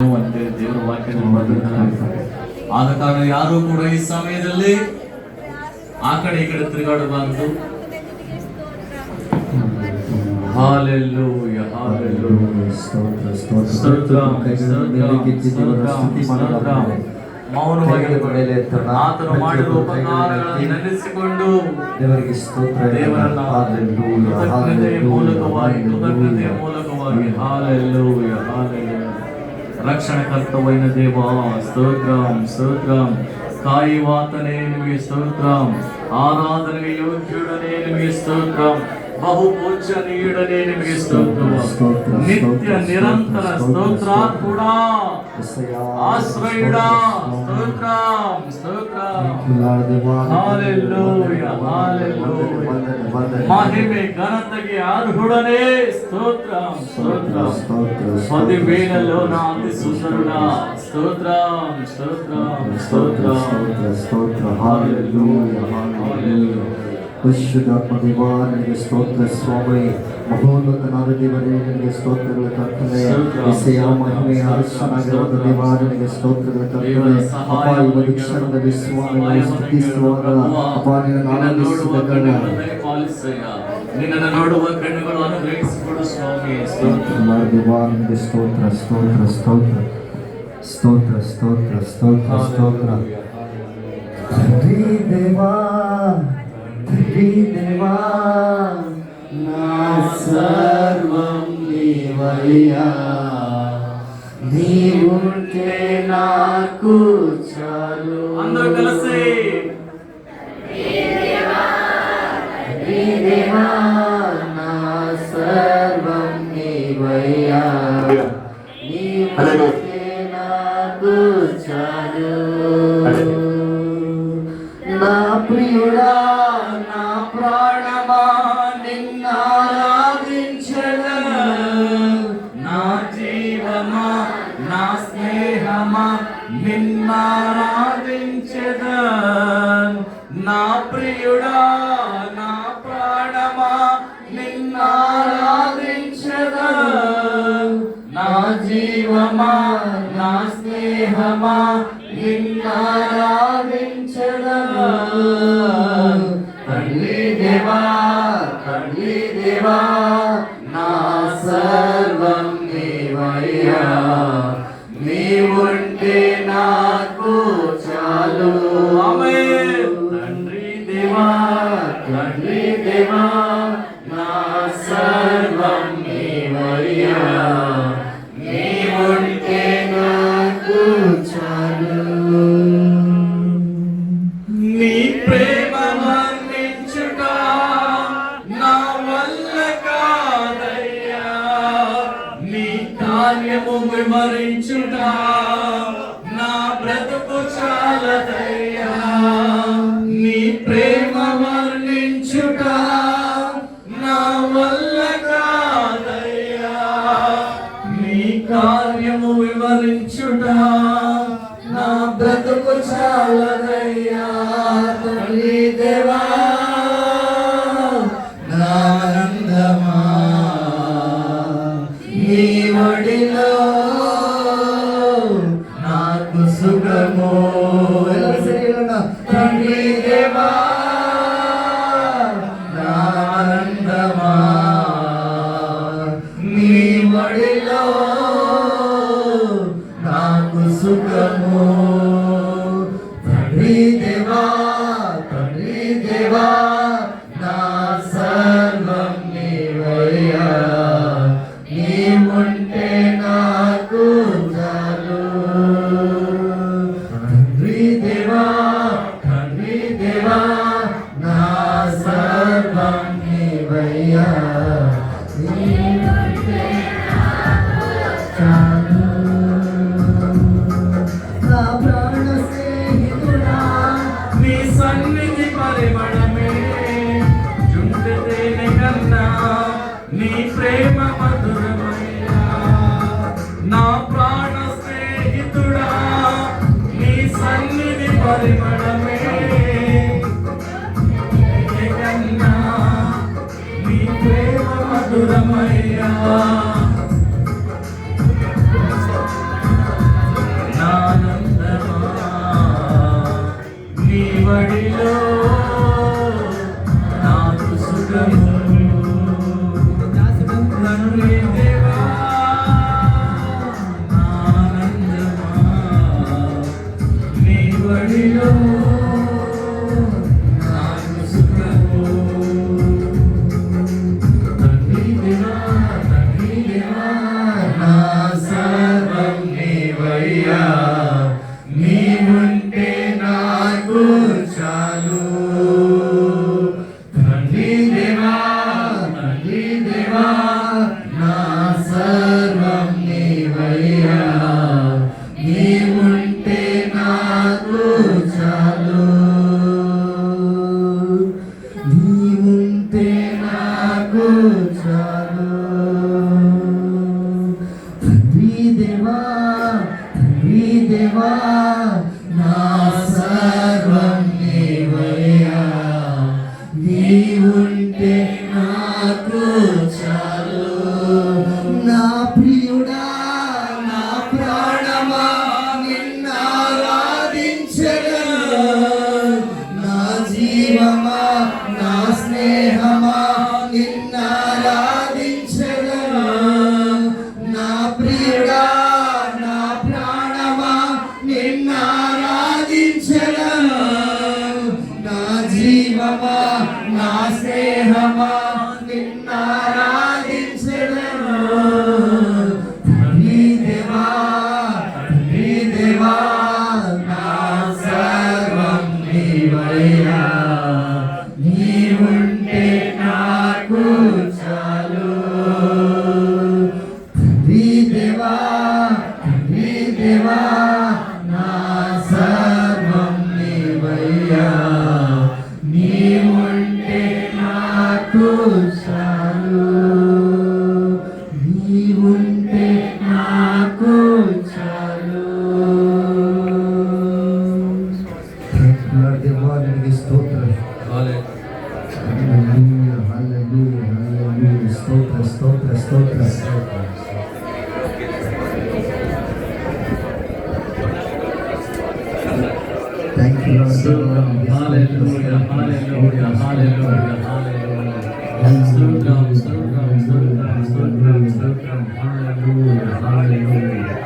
ಅಂತ ದೇವರ ವಾಕ್ಯದಲ್ಲಿ ಬರೆದಿದ್ದಾರೆ. ಆದ ಕಾರಣ ಯಾರು ಕೂಡ ಈ ಸಮಯದಲ್ಲಿ ಆ ಕಡೆ ಈ ಕಡೆ ತಿರುಗಾಡಬಾರದು. ಹಾಲೆಲೂಯಾ, ಹಾಲೆಲೂಯಾ, ಸ್ತೋತ್ರ, ಸ್ತೋತ್ರ, ಸ್ತೋತ್ರ, ಸ್ತೋತ್ರ. ಮೌನವಾಗಿ ಆತನು ಮಾಡಿರುವ ಉಪಕಾರಗಳನ್ನು ನೆನೆಸಿಕೊಂಡು ದೇವರಿಗೆ ಸ್ತೋತ್ರ, ದೇವರನ್ನ ಕೃತಜ್ಞತೆಯ ಮೂಲಕವಾಗಿ ಹಾಲೆಲೂಯಾ, ಹಾಲೆಲೂಯಾ. ರಕ್ಷಣಕರ್ತವೈನ ದೇವ ಸ್ತೋತ್ರಂ, ಸ್ತೋತ್ರಂ. ಕಾಯುವಾತನೇ ನಿಮಗೆ ಸ್ತೋತ್ರಂ, ಆರಾಧನೆಗೆ ಯೋಗ್ಯುಡನೇ ನಿಮಗೆ ಸ್ತೋತ್ರಂ, ಬಹು ಪೂಜ್ಯನೀಯುಡನೇ ನಿಮಗೆ ಸ್ತೋತ್ರ, ನಿತ್ಯ ನಿರಂತರ ಸ್ತೋತ್ರಾರ್ಪುಡ, ಆಶ್ರಯುಡ, ಸ್ತೋತ್ರಂ, ಸ್ತೋತ್ರಂ. Hallelujah, hallelujah. ಮಹಿಮೆ ಘನತೆಗೆ ಅರ್ಹುಡನೇ ಸ್ತೋತ್ರಂ, ಸ್ತೋತ್ರಂ. పదివేలలో నా అతి సుందరుడా స్తోత్రం, స్తోత్రం, స్తోత్రం, స్తోత్రం. హల్లెలూయా, హల్లెలూయా. ಪರಿಶುದ್ಧಾತ್ಮ ದೇವ ನಿನಗೆ ಸ್ತೋತ್ರ ಸ್ವಾಮಿ. ಮಹೋನ್ನತನಾದ ದೇವರೇ ನಿನಗೆ ಸ್ತೋತ್ರಗಳ ಕರ್ತನೆ. ಯೆಹೋವನ ಮಹಿಮೆಯ ಅರಸನಾಗಿರುವ ದೇವ ನಿನಗೆ ಸ್ತೋತ್ರಗಳ ಕರ್ತನೆ. ಅಪ್ಪ ಈ ಒಂದು ಕ್ಷಣದಲ್ಲಿ ಸ್ವಾಮಿಯನ್ನು ಸ್ತುತಿಸುವಾಗ ಅಪ್ಪ ನಿನ್ನನ್ನು ಆರಾಧಿಸಿದಾಗ ನಿನ್ನನ್ನು ನೋಡುವ ಕಣ್ಣುಗಳು ಅನುಗ್ರಹಿಸಿಕೊಡು ಸ್ವಾಮಿ. ಸ್ತೋತ್ರ ದೇವ ನಿನಗೆ ಸ್ತೋತ್ರ, ಸ್ತೋತ್ರ, ಸ್ತೋತ್ರ, ಸ್ತೋತ್ರ, ಸ್ತೋತ್ರ, ಸ್ತೋತ್ರ, ಸ್ತೋತ್ರ. తండ్రి దేవా, తండ్రి దేవా, నా సర్వం నీవయ్యా, నీవుంటే నాకు చాలు. అందరూ కలిసి తండ్రి దేవా, నా సర్వం నీవయ్యా, నీవుంటే నాకు చాలు. నా ప్రియుడా, నా ప్రాణమా నిన్నారాధించెదను, నా జీవమా నా స్నేహమా నిన్నారాధించెదను. నా ప్రియుడా, నా ప్రాణమా నిన్నారాధించెదను, నా జీవమా నా స్నేహమా నిన్నారాధించెదను. తండ్రి దేవా, తండ్రి దేవా, నా సర్వం నీవయ్యా, నీవుంటే నాకు చాలు. ఆమేన్. తండ్రి దేవా, తండ్రి దేవా, నా సర్వం నీవయ్యా, నీవుంటే నాకు చాలు. నీ ప్రేమ వర్ణించుట నా వల్ల కాదయ్యా, నీ కార్యము వివరించుట నా బ్రతుకు చాలదయ్యా. నీ ప్రేమ వర్ణించుట నా వల్ల కాదయ్యా, నీ కార్యము వివరించుట నా బ్రతుకు చాలదయ్యా. తండ్రి దేవా, నా ఆనందమా నీ ఒడిలో నాకు సుఖము. తండ్రి దేవా, నా ఆనందమా నీ ఒడిలో నాకు సుఖము. తండ్రి దేవా, తండ్రి దేవా, నా సర్వం నీవయ్యా, నీవుంటే నాకు చాలు. తండ్రి దేవా, తండ్రి దేవా, నా సర్వం నీవయ్యా, నీవుంటే నాకు చాలు. నా నాకు సుఖము. తండ్రి దేవా, తండ్రి దేవా, నా సర్వం నీవయ్యా, నీవుంటే నాకు చాలు. తండ్రి దేవా, తండ్రి దేవా, నా సర్వం నీవయ్యా, నీవుంటే నాకు చాలు. నీవుంటే నాకు చాలు. తండ్రి దేవా, తండ్రి దేవా, నా సర్వం నీవయ్యా, నీవుంటే నాకు చాలు. నా ప్రియుడా, నా ప్రాణమా, నిన్నారాధించెదను. నా జీవమా, నా స్నేహమా, నిన్నారాధించెదను. నా ప్రియుడా, నా ప్రాణమా, నిన్నారాధించెదను. నా జీవమా, నా స్నేహమా, నిన్నారాధించెదను. తండ్రి దేవా, తండ్రి దేవా, నా సర్వం నీవయ్యా, నీవుంటే నాకు చాలు. తండ్రి దేవా, తండ్రి దేవా, నా సర్వం నీవయ్యా, నీవుంటే నాకు చాలు. నీవుంటే నాకు చాలు. దేవానికి స్తోత్రం. హల్లెలూయా, హల్లెలూయా, హల్లెలూయా. స్తోత్ర, స్తోత్ర, స్తోత్ర, స్తోత్ర. Thank you, Lord. Hallelujah, hallelujah, hallelujah, hallelujah. Stotram, stotram, stotram, stotram, stotram. Hallelujah, hallelujah.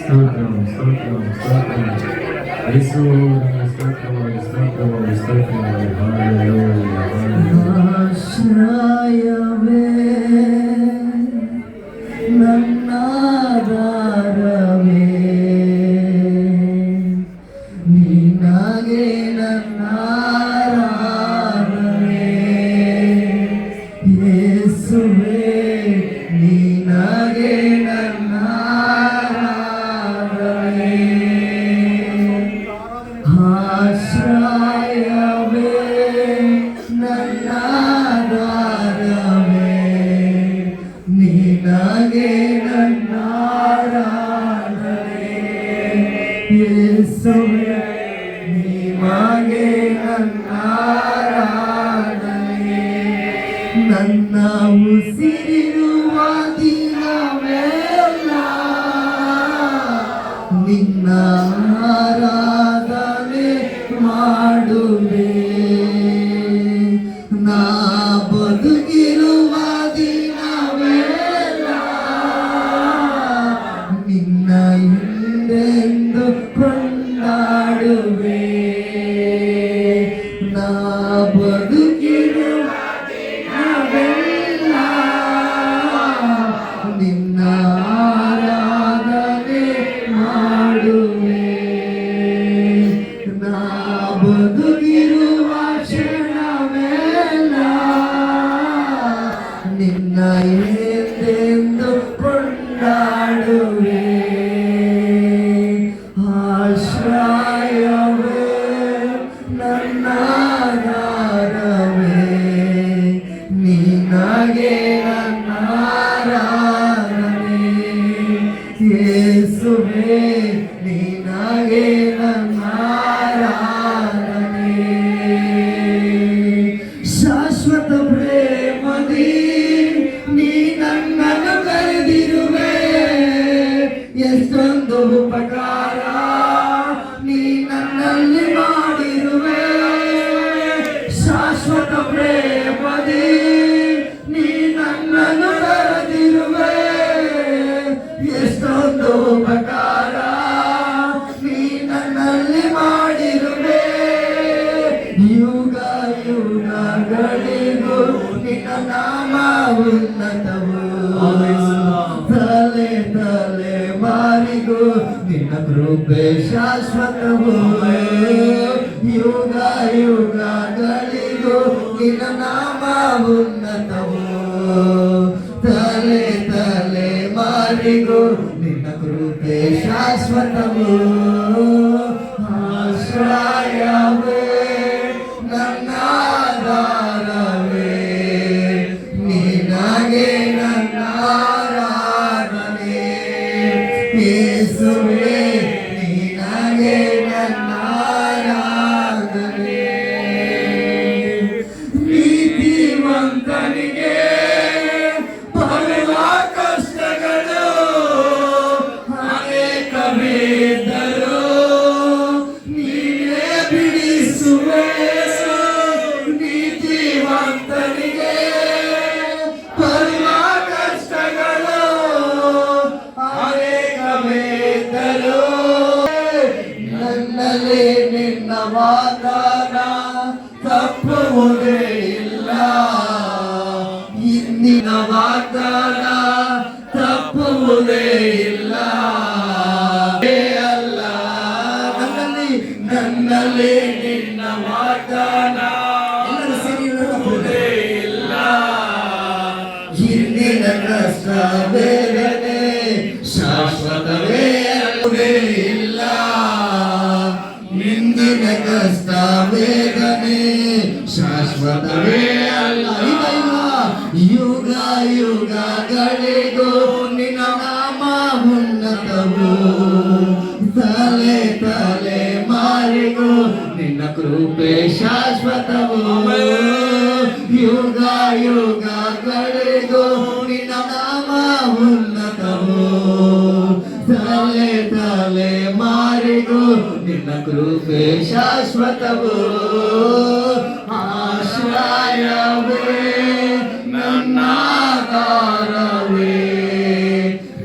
Stotram, stotram, stotram. Yesu, stotram, stotram, stotram. Hallelujah, hallelujah. Ashrayave, nannadharave. ನಿನಗೆ ನನ್ನ ಆರಾಧನೆ ಯೇಸುವೇ, ನಿನಗೆ ನನ್ನ ಆರಾಧನೆ. ಆಶ್ರಯವೇ, ನನ್ನ ಆಧಾರವೇ, ನಿನಗೆ ನನ್ನ ಆರಾಧನೆ ಯೇಸುವೇ, ನಿಮಗೆ ನನ್ನ ಆರಾಧನೆ. ನನ್ನ ಉಸಿರಿರುವ ದಿನವೆಲ್ಲ ನಿನ್ನ ಆರಾಧನೆ ಮಾಡುವೆ. ನಾ ಬದುಕಿರುವ ದಿನವೆಲ್ಲ ನಿನ್ನ ಹಿಂದೆಂದು ಕೊಂಡಾಡುವೆ. ನಾ ಬದುಕಿರುವ ದಿನವೆಲ್ಲ ನಿನ್ನ ಆರಾಧನೆ ಮಾಡುವೆ. ನಾ ಬದುಕಿರುವ ಕ್ಷಣವೆಲ್ಲ ನಿನ್ನ ಎಂದೆಂದು ಕೊಂಡಾಡುವೆ. ಆಶ್ರಯವೇ, ನನ್ನ ಆಧಾರವೇ, ನಿನಗೆ ನನ್ನ ಆರಾಧನೆ ಯೇಸುವೇ, ನಿನಗೆ ನನ್ನ ಆರಾಧನೆ. ಶಾಶ್ವತ ಪ್ರೇಮದಿ ನೀ ನನ್ನನ್ನು ಕರೆದಿರುವೆ. ಎಷ್ಟೊಂದು ಉಪಕಾರ ನೀ ನನ್ನಲ್ಲಿ ಮಾಡಿರುವೆ. ಶಾಶ್ವತ ಪ್ರೇಮದಿ ನೀ ನನ್ನನ್ನು ಕರೆದಿರುವೆ. ಎಷ್ಟೊಂದು ಉಪಕಾರ ನೀ ನನ್ನಲ್ಲಿ ಮಾಡಿರುವೆ. ನಿನ್ನ ಕೃಪೆ ಶಾಶ್ವತವು ಯುಗ ಯುಗಗಳಿಗೂ ನಿನ್ನ ನಾಮ ಉನ್ನತವು ತಲೆ ತಲೆ ಮಾರಿಗೂ ನಿನ್ನ ಕೃಪೆ ಶಾಶ್ವತವು ಆಶ್ರಯವೇ ನನ್ನ ಆಧಾರವೇ ನಿನಗೆ ನನ್ನ ಆರಾಧನೆ ಯೇಸುವೇ ನಿನಗೆ ನನ್ನ ಆರಾಧನೆ ನೀತಿವಂತನಿಗೆ ಬರುವ ಕಷ್ಟಗಳು ಅನೇಕವಿದ್ದರೂ ನೀನೇ ಬಿಡಿಸುವೆ ನೀತಿವಂತನಿಗೆ ಬರುವ ಕಷ್ಟಗಳು ಅನೇಕವಿದ್ದರೂ ನನ್ನಲ್ಲಿ ನಿನ್ನ ವಾಗ್ದಾನ ತಪ್ಪುವುದೇ ಇಲ್ಲ ಇಂದಿನ ವಾಗ್ದಾನ ತಪ್ಪುವುದೇ ಇಲ್ಲ ಅಲ್ಲ ನನ್ನಲ್ಲಿ ನಿನ್ನ ವಾಗ್ದಾನ ತಪ್ಪುವುದೇ ಇಲ್ಲ ಇಂದಿನ ಕಷ್ಟ ಬೇಗನೆ ಶಾಶ್ವತವೇ ಅಲ್ಲವೇ ಇಲ್ಲ ಇಂದಿನ ಕಷ್ಟ ಬೇಗನೆ ಶಾಶ್ವತವೇ ಅಲ್ಲ ಯುಗ ಯುಗಗಳಿಗೂ ನಿನ್ನ ನಾಮ ಉನ್ನತವು ತಲೆ ತಲೆ ಮಾರಿಗೂ ನಿನ್ನ ಕೃಪೆ ಶಾಶ್ವತವು ಯುಗ ಯುಗಗಳಿಗೂ ನಿನ್ನ ನಾಮ ಉನ್ನತವು ತಲೆ ತಲೆ ಮಾರಿಗೂ ನಿನ್ನ ಕೃಪೆ ಶಾಶ್ವತವು ಆಶ್ರಯವೇ ನನ್ನ ಆಧಾರವೇ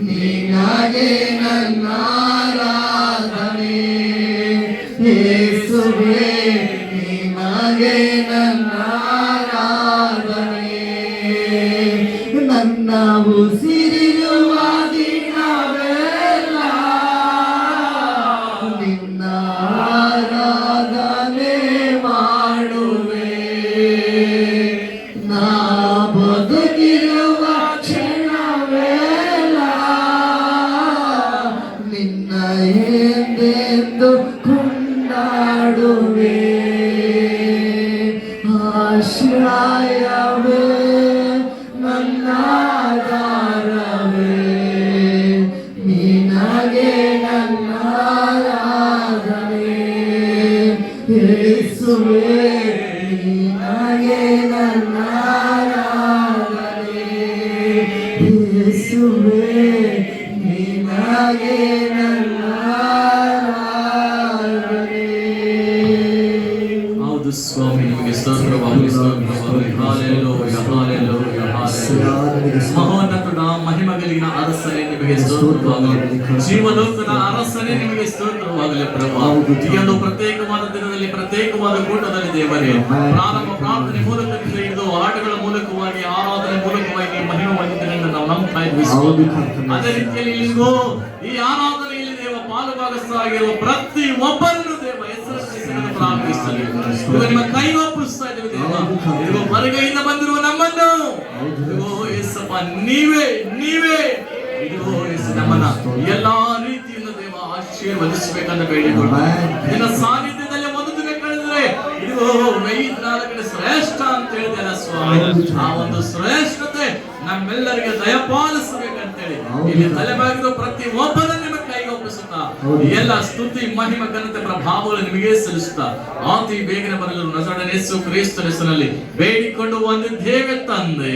ನಿನಗೆ ನನ್ನ ಆರಾಧನೆ ಯೇಸುವೇ ನಿನಗೆ ನನ್ನ ಆರಾಧನೆ ನನ್ನ ಉಸಿರಿರುವ ದಿನವೆಲ್ಲ ನಿನ್ನ ಆರಾಧನೆ ಮಾಡುವೆ ನಾ ಬದುಕಿರುವ ಕ್ಷಣವೆಲ್ಲ ನಿನ್ನ ಎಂದೆಂದು ಕೊಂಡಾಡುವೆ ಆಶ್ರಯವೇ ನನ್ನ ಆಧಾರವೇ ನಿನಗೆ ನನ್ನ ಆರಾಧನೆ ಯೇಸುವೇ ನಿನಗೆ ನನ್ನ ಆರಾಧನೆ ಯೇಸುವೇ ನಿನಗೆ ನನ್ನ ಆರಾಧನೆ. ಹೌದು ಸ್ವಾಮಿ, ನಿಮಗೆ ಸ್ತೋತ್ರವಾಗಲಿ, ಸ್ತೋತ್ರವಾಗಲಿ. Hallelujah, hallelujah, hallelujah. ಮಹೋನ್ನತನ ಮಹಿಮೆ కలిగిన ಅರಸನೇ ನಿಮಗೆ ಸ್ತೋತ್ರವಾಗಲಿ. ಜೀವಲೋಕದ ಅರಸನೇ ನಿಮಗೆ ಸ್ತೋತ್ರವಾಗಲಿ ಪ್ರಭು. ಈ ಒಂದು ಪ್ರತ್ಯೇಕವಾದ ದಿನದಲ್ಲಿ, ಪ್ರತ್ಯೇಕವಾದ ಕೂಟದಲ್ಲಿ ದೇವರೇ, ಪ್ರಾರಂಭ ಪ್ರಾರ್ಥನೆ ಮೂಲಕದಿಂದ ಹಿಡಿದು ಹಾಡುಗಳ ಮೂಲಕವಾಗಿ, ಆರಾಧನೆ ಮೂಲಕವಾಗಿ ಮಹಿಮೆ ಹೊಂದಿದ್ದೇನೆ ಎಂದು ನಾವು ನಂಬ್ತಾ ಇದ್ವಿ. ಅದೇ ರೀತಿಯಲ್ಲಿ ಇಲ್ಲಿಗೂ ಈ ಆರಾಧನೆಯಲ್ಲಿ ದೇವ ಪಾಲುಭಾಗಸ್ಥರಾಗಿರುವ ಪ್ರತಿ ಒಬ್ಬರನ್ನು ದೇವ ಹೆಸರನ್ನು ಪ್ರಾರ್ಥಿಸಲಿ. ನಿಮ್ಮ ಕೈಗೊಪ್ಪಿಸ್ತಾ ಇದ್ದೇವೆ ದೇವ. ಇದಿಗೋ ಹೊರಗೆಯಿಂದ ಬಂದಿರುವ ನಮ್ಮನ್ನು ಇದಿಗೋ ಯೇಸಪ್ಪ ನೀವೇ ಇದಿಗೋ ಯೇಸು ನಮ್ಮನ್ನ ಎಲ್ಲಾ ರೀತಿಯಿಂದ ದೇವ ಆಶೀರ್ವದಿಸಬೇಕಂತ ಬೇಡಿಕೊಳ್ಳುತ್ತೇವೆ. ನಿನ್ನ ಸಾನ್ನಿಧ್ಯದಲ್ಲಿ ಒಂದು ದಿನ ಕಳೆದ್ರೆ ಇದಿಗೋ 1000 ದಿನಗಳ ಶ್ರೇಷ್ಠ ಅಂತ ಹೇಳಿದ್ದೇನೆ ಸ್ವಾಮಿ. ಆ ಒಂದು ಶ್ರೇಷ್ಠತೆ ನಮ್ಮೆಲ್ಲರಿಗೆ ದಯಪಾಲಿಸಬೇಕಂತೇಳಿ ಇಲ್ಲಿ ತಲೆಬಾಗಿದ ಪ್ರತಿ ಒಬ್ಬರನ್ನು ನಿಮ್ಮ ಕೈಗೊಪ್ಪಿಸುತ್ತಾ ಎಲ್ಲ ಸ್ತುತಿ ಮಹಿಮೆ ಘನತೆ ಪ್ರಭಾವಗಳು ನಿಮಗೆ ಸಲ್ಲಿಸುತ್ತಾ ಅತಿ ಬೇಗನೆ ಬರಲು ನಜರೇಯೇಸು ಕ್ರಿಸ್ತನ ಹೆಸರಿನಲ್ಲಿ ಬೇಡಿಕೊಂಡು ಬಂದಿದ್ದೇವೆ ತಂದೆ.